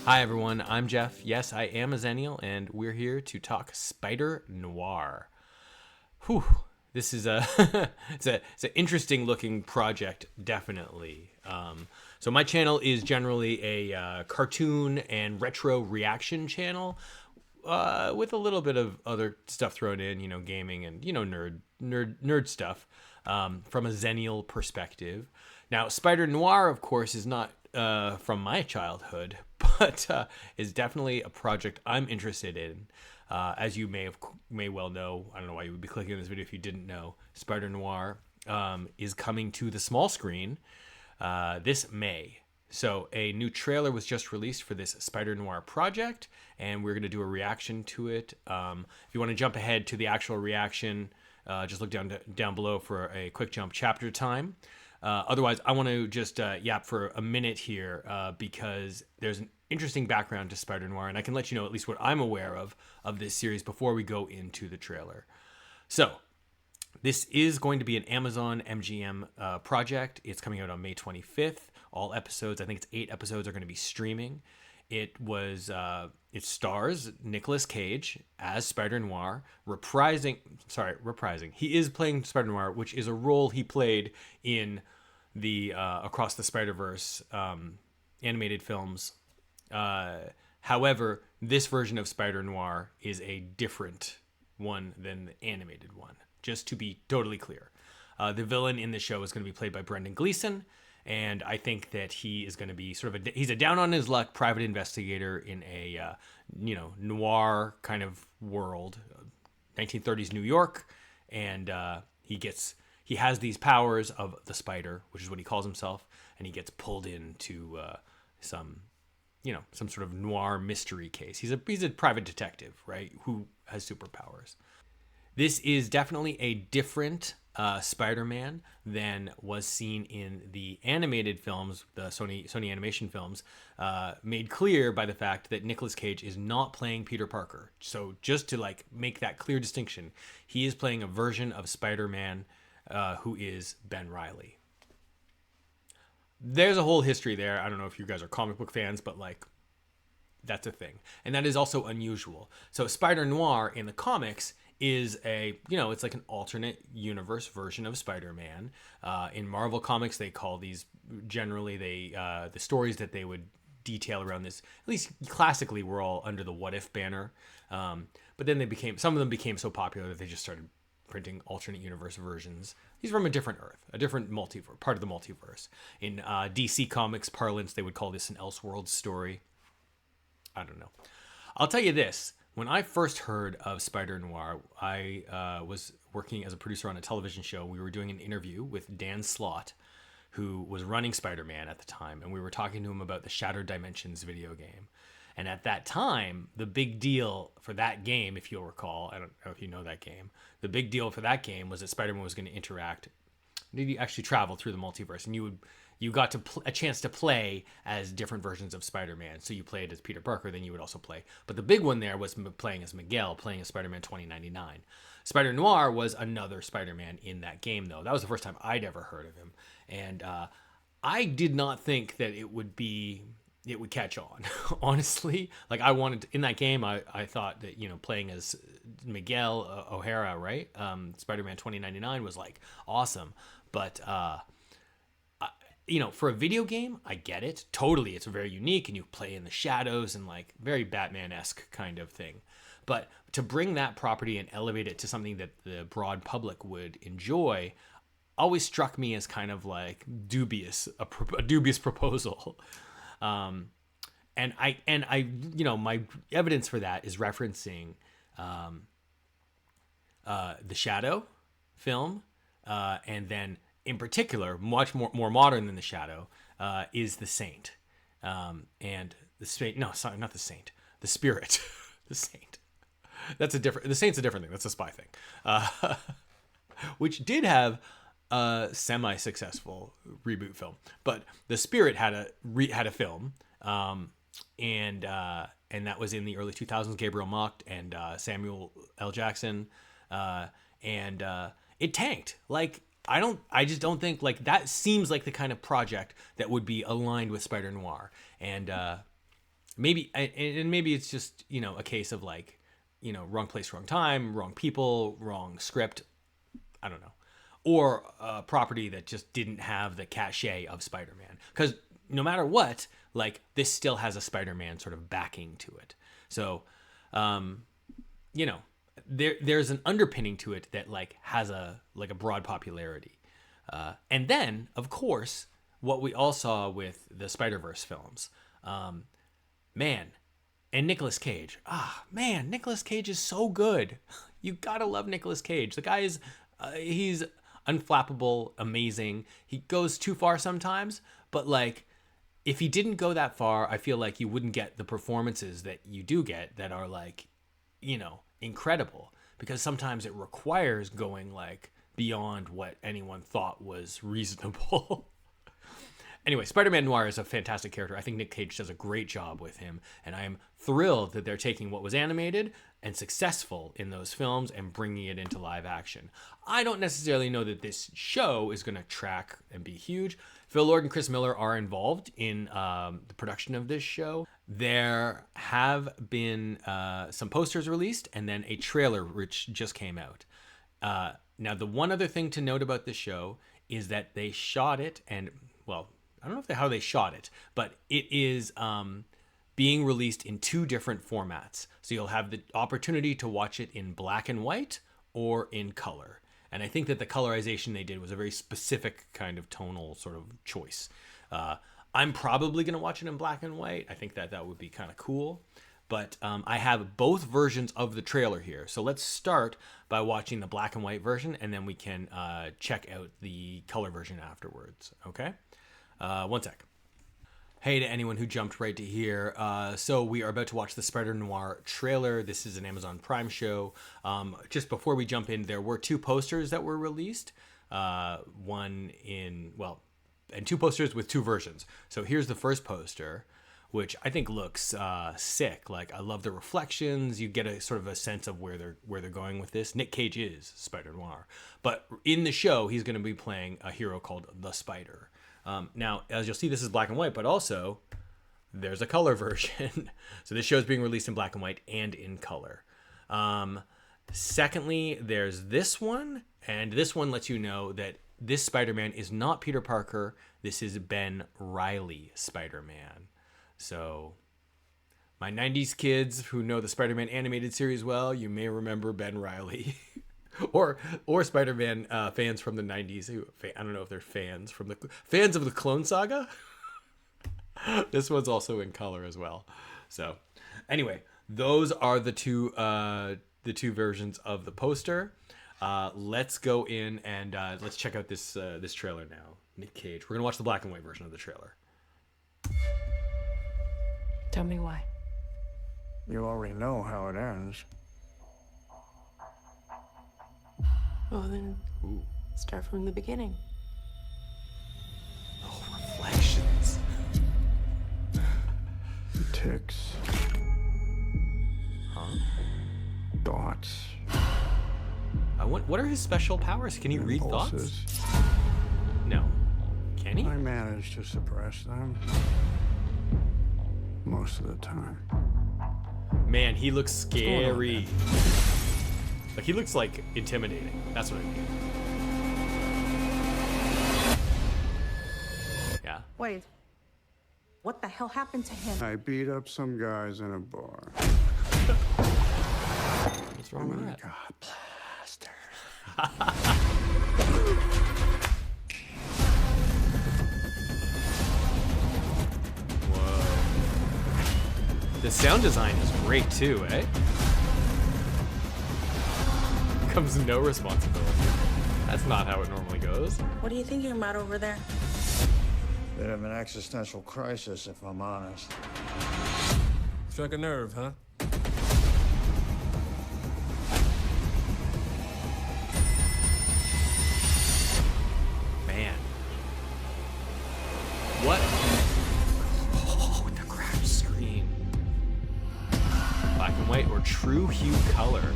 Hi everyone, I'm Jeff. Yes, I am a Xennial, and we're here to talk Spider-Noir. Whew, this is a it's an interesting looking project, definitely. So my channel is generally a cartoon and retro reaction channel, with a little bit of other stuff thrown in, gaming and nerd stuff, from a Xennial perspective. Now, Spider-Noir, of course, is not from my childhood, but is definitely a project I'm interested in. As you may well know, I don't know why you would be clicking on this video if you didn't know. Spider-Noir is coming to the small screen this May. So a new trailer was just released for this Spider-Noir project, and we're going to do a reaction to it. If you want to jump ahead to the actual reaction, just look down below for a quick jump chapter time. Otherwise, I want to just yap for a minute here because there's an interesting background to Spider-Noir, and I can let you know at least what I'm aware of this series before we go into the trailer. So, this is going to be an Amazon MGM project. It's coming out on May 25th. All episodes, I think it's 8 episodes, are going to be streaming. It stars Nicolas Cage as Spider-Noir, reprising. He is playing Spider-Noir, which is a role he played in the Across the Spider-Verse animated films. However, this version of Spider-Noir is a different one than the animated one, just to be totally clear. The villain in the show is going to be played by Brendan Gleeson, and I think that he is going to be he's a down on his luck private investigator in a noir kind of world, 1930s New York, and he has these powers of the spider, which is what he calls himself, and he gets pulled into some sort of noir mystery case. He's a private detective, right, who has superpowers. This is definitely a different Spider-Man than was seen in the animated films, the Sony animation films, made clear by the fact that Nicolas Cage is not playing Peter Parker. So just to make that clear distinction, he is playing a version of Spider-Man who is Ben Reilly. There's a whole history there. I don't know if you guys are comic book fans, but that's a thing. And that is also unusual. So Spider-Noir in the comics is it's like an alternate universe version of Spider-Man. In Marvel Comics, they call these generally the stories that they would detail around this, at least classically, were all under the What If banner. But then some of them became so popular that they just started printing alternate universe versions. These are from a different Earth, a different multiverse, part of the multiverse. In DC Comics parlance, they would call this an Elseworld story. I don't know. I'll tell you this. When I first heard of Spider-Noir, I was working as a producer on a television show. We were doing an interview with Dan Slott, who was running Spider-Man at the time, and we were talking to him about the Shattered Dimensions video game. And at that time, the big deal for that game, if you'll recall, I don't know if you know that game, the big deal for that game was that Spider-Man was going to interact. You actually travel through the multiverse, and you got a chance to play as different versions of Spider-Man. So you played as Peter Parker, then you would also play. But the big one there was playing as Miguel, playing as Spider-Man 2099. Spider-Noir was another Spider-Man in that game, though. That was the first time I'd ever heard of him. And I did not think that it would catch on, honestly. In that game, I thought that, playing as Miguel O'Hara, right? Spider-Man 2099 was awesome. But, for a video game, I get it. Totally. It's very unique, and you play in the shadows and very Batman-esque kind of thing. But to bring that property and elevate it to something that the broad public would enjoy always struck me as kind of a dubious proposal. And I my evidence for that is referencing the Shadow film, and then in particular, much more modern than the Shadow, is the Saint, and the Saint. No, sorry, not the Saint. The Spirit, the Saint. The Saint's a different thing. That's a spy thing, which did have a semi-successful reboot film, but the Spirit had a film, and that was in the early 2000s. Gabriel Macht and Samuel L. Jackson, and it tanked. I just don't think that seems like the kind of project that would be aligned with Spider-Noir, and and maybe it's just, a case of like, wrong place, wrong time, wrong people, wrong script. I don't know. Or a property that just didn't have the cachet of Spider-Man. Because no matter what, like, this still has a Spider-Man sort of backing to it. So, there's an underpinning to it that like has a broad popularity. And then, of course, what we all saw with the Spider-Verse films. Man, and Nicolas Cage. Nicolas Cage is so good. You gotta love Nicolas Cage. The guy is, he's unflappable, amazing. He goes too far sometimes, but like, if he didn't go that far, I feel like you wouldn't get the performances that you do get that are like, incredible. Because sometimes it requires going like beyond what anyone thought was reasonable. Anyway, Spider-Man Noir is a fantastic character. I think Nick Cage does a great job with him, and I am thrilled that they're taking what was animated and successful in those films and bringing it into live action. I don't necessarily know that this show is going to track and be huge. Phil Lord and Chris Miller are involved in the production of this show. There have been some posters released and then a trailer which just came out. Now, the one other thing to note about this show is that they shot it and, well, I don't know how they shot it, but it is being released in 2 different formats. So you'll have the opportunity to watch it in black and white or in color. And I think that the colorization they did was a very specific kind of tonal sort of choice. I'm probably going to watch it in black and white. I think that would be kind of cool. But I have both versions of the trailer here. So let's start by watching the black and white version, and then we can check out the color version afterwards. Okay? One sec. Hey to anyone who jumped right to here. So we are about to watch the Spider-Noir trailer. This is an Amazon Prime show. Just before we jump in, there were 2 posters that were released. And 2 posters with 2 versions. So here's the first poster, which I think looks sick. Like, I love the reflections. You get a sort of a sense of where they're going with this. Nick Cage is Spider-Noir, but in the show, he's going to be playing a hero called the Spider. Now, as you'll see, this is black and white, but also there's a color version. So this show is being released in black and white and in color. Secondly, there's this one, and this one lets you know that this Spider-Man is not Peter Parker. This is Ben Reilly Spider-Man. So my 90s kids who know the Spider-Man animated series well, you may remember Ben Reilly. or Spider-Man fans from the 90s who, I don't know if they're fans of the Clone Saga. This one's also in color as well. So anyway, those are the two versions of the poster. Let's go in and let's check out this trailer now. Nick Cage. We're gonna watch the black and white version of the trailer. Tell me why. You already know how it ends. Well, then, start from the beginning. Oh, reflections. Ticks. Huh? Thoughts. What are his special powers? Can he read Impulses. thoughts? No. Can he? I manage to suppress them. Most of the time. Man, he looks scary. Like, he looks like intimidating. That's what I mean. Yeah. Wait. What the hell happened to him? I beat up some guys in a bar. What's wrong with that? God, plaster. Whoa. The sound design is great too, eh? Comes no responsibility. That's not how it normally goes. What are you thinking about over there? Bit of an existential crisis, if I'm honest. Struck a nerve, huh? Man. What? Oh, the cracked screen. Black and white or true hue color.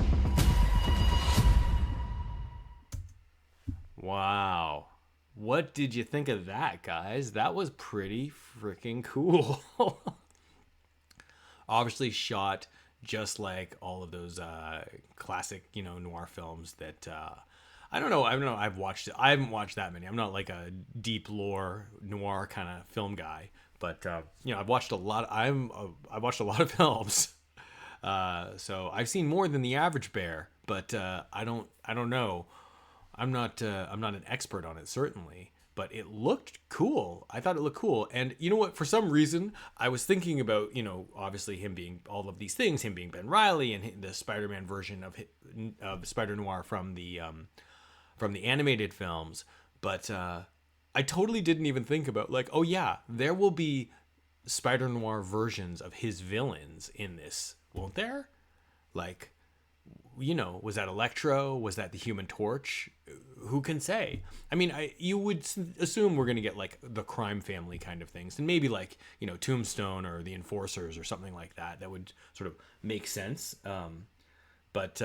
Wow. What did you think of that, guys? That was pretty freaking cool. Obviously shot just like all of those classic, noir films that I don't know. I've watched it. I haven't watched that many. I'm not like a deep lore noir kind of film guy, but I've watched a lot. I watched a lot of films, so I've seen more than the average bear. But I don't know. I'm not an expert on it, certainly. But it looked cool. I thought it looked cool. And you know what? For some reason, I was thinking about, obviously him being all of these things, him being Ben Reilly and the Spider-Man version of Spider-Noir from the animated films. But I totally didn't even think about, like, oh yeah, there will be Spider-Noir versions of his villains in this, won't there? Like, was that Electro? Was that the Human Torch? Who can say? I mean, you would assume we're going to get like the crime family kind of things, and maybe like Tombstone or the Enforcers or something like that. That would sort of make sense. But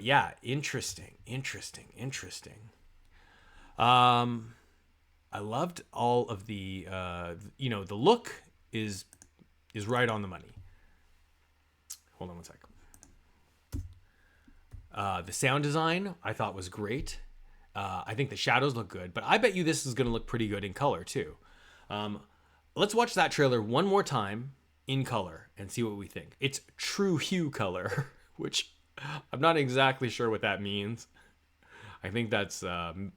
yeah, interesting. I loved all of the the look is right on the money. Hold on one sec. The sound design I thought was great. I think the shadows look good, but I bet you this is going to look pretty good in color too. Let's watch that trailer one more time in color and see what we think. It's true hue color, which I'm not exactly sure what that means. I think that's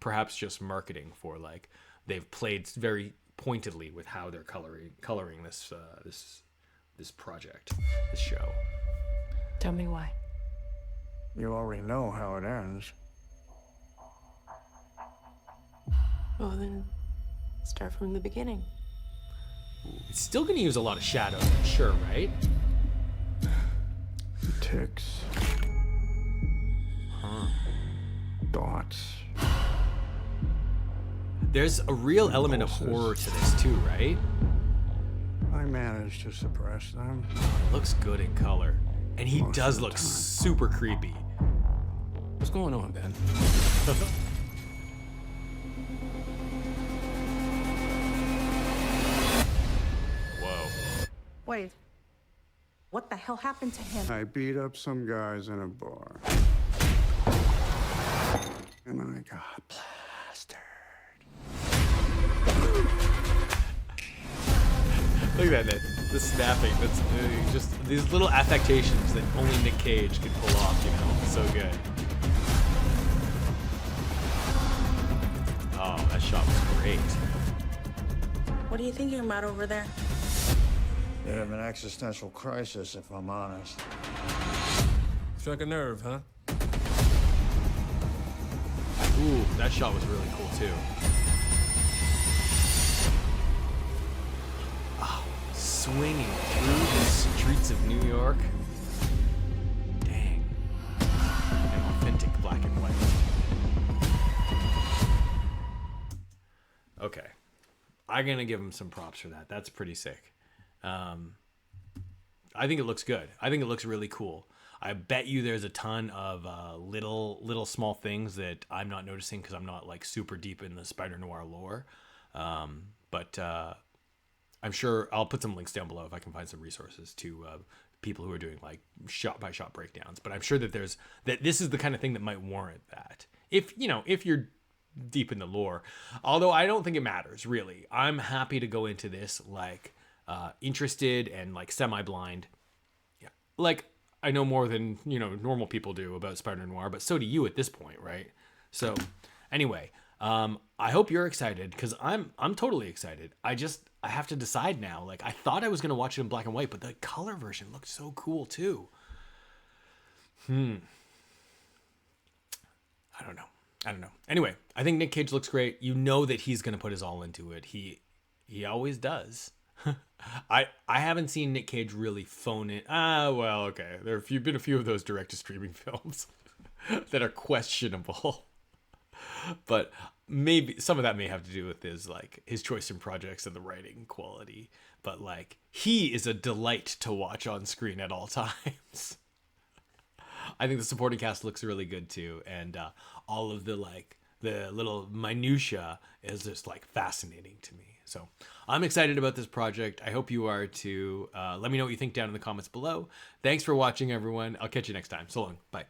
perhaps just marketing for like they've played very pointedly with how they're coloring this project, this show. Tell me why. You already know how it ends. Well, then start from the beginning. It's still going to use a lot of shadows, I'm sure, right? Ticks. Dots. There's a real element of horror to this too, right? I managed to suppress them. It looks good in color. And he Most does of the look time. super creepy. What's going on, Ben? Whoa. Wait. What the hell happened to him? I beat up some guys in a bar. And I got plastered. Look at that. The snapping. That's just these little affectations that only Nick Cage can pull off, So good. Oh, that shot was great. What are you thinking about over there? Bit of an existential crisis, if I'm honest. Struck a nerve, huh? Ooh, that shot was really cool too. Oh, swinging through the streets of New York. Dang. An authentic black and white. Okay. I'm gonna give him some props for that. That's pretty sick. I think it looks good. I think it looks really cool. I bet you there's a ton of little small things that I'm not noticing because I'm not like super deep in the Spider-Noir lore. But I'm sure I'll put some links down below if I can find some resources to people who are doing like shot by shot breakdowns. But I'm sure that this is the kind of thing that might warrant that. If you're deep in the lore, although I don't think it matters really. I'm happy to go into this like interested and like semi-blind. Yeah, like I know more than normal people do about Spider-Noir, but so do you at this point, right? So anyway, I hope you're excited because I'm totally excited. I have to decide now. Like I thought I was gonna watch it in black and white, but the color version looked so cool too. I don't know. Anyway, I think Nick Cage looks great. You know that he's gonna put his all into it. He always does. I haven't seen Nick Cage really phone it. Well, okay. There have been a few of those direct-to-streaming films that are questionable. But maybe some of that may have to do with his choice in projects and the writing quality. But like he is a delight to watch on screen at all times. I think the supporting cast looks really good too, and all of the like the little minutia is just like fascinating to me. So I'm excited about this project. I hope you are too. Let me know what you think down in the comments below. Thanks for watching, everyone. I'll catch you next time. So long. Bye.